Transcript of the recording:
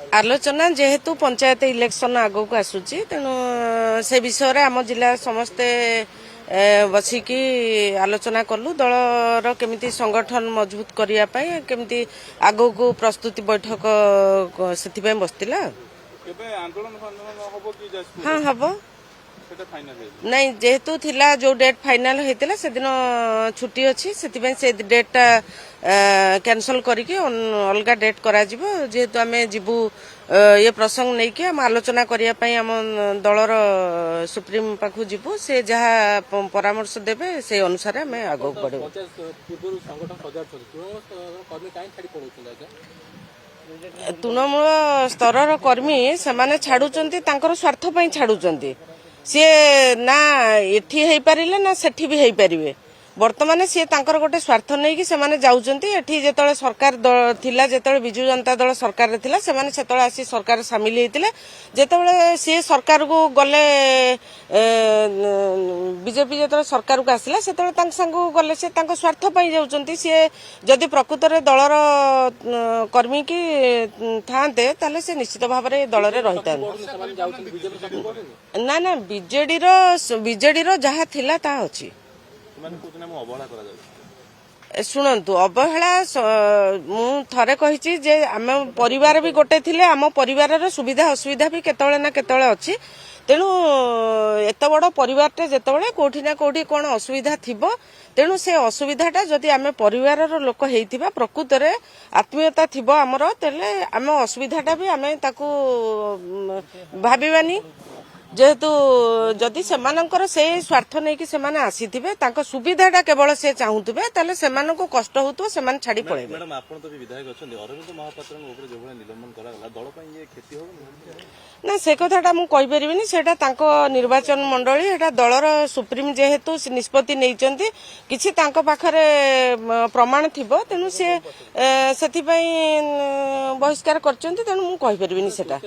आलोचना जेहेतु पंचायत इलेक्शन आगो को आसूची तेणु से विषय आम जिला समस्ते बसिकी आलोचना कलु दलर केमिति संगठन मजबूत करने केमिति आगो को प्रस्तुति बैठक से बसला। हाँ हम नहीं जेहेतु थिला जो डेट फाइनल होता से दिन छुट्टी अच्छी से डेटा कैंसल करके अलग डेट करा जेहेतु आम जीवु ये प्रसंग नहीं कि आम आलोचना करने आम दलर सुप्रीम पाखु जीवु से जहाँ परामर्श देवे से अनुसार आम आगे बढ़ू। तृणमूल स्तर कर्मी से छाड़ुंट स्वार्थ छाड़ुंट सी ना एठी है पारिले ना सेठी भी है पारिबे वर्तमान सी तांकर गोटे स्वार्थ नहीं कि सेमाने जाउचंती एठी जेतळे सरकार थिला जेतळे बिजू जनता दल सरकार रे थिला सेमाने सेतळे आसी सरकार शामिल हेतिले जेतळे सी सरकार को गले बीजेपी जेतळे सरकार को आसिला सेतळे तांक संग गले से तांक स्वार्थ पई जाउचंती सी जदि प्रकृत रे दलर कर्मी की थांते ताले से निश्चित भाव रे दल रे रहिता ना ना बीजेडी रो जहा थिला ता अछि। शुणु अवहेला मु थरे कही जे आम परिवार भी गोटे थिले आम परिवार सुविधा असुविधा भी केतळे ना केतळे अछि तेणु एत बड़ परिवारटे जेतबळे कोठी ना कोठी कोन असुविधा थिबो तेणु से असुविधाटा जदि आम परिवार लोक हेइथिबा प्रकृत रे आत्मीयता थिबो हमर तेले आम असुविधाटा भी आम ताकू भाबिबानी जेहेतु जदि सेमानंकर से स्वार्थ नहीं कि सेमाने आसीथिबे तांको सुविधाटा केवल से चाहूथिबे ताले सेमानको कष्ट होतो सेमान छाड़ी पळेबे। मैडम आपण तो भी विधायक अछन अरविंद महापात्रन ऊपर जो भले निलंबन करा गला दल पई ये खेती हो ना से कथाटा मु कहि परिबिनी सेटा तांको निर्वाचन मंडली एटा दलर सुप्रीम जेहेतु निष्पत्ति नैचंती किछि तांको पाखरे प्रमाण थिबो तेनु से सेथि पई बहिष्कार करचंती तेनु मु कहि परिबिनी सेटा।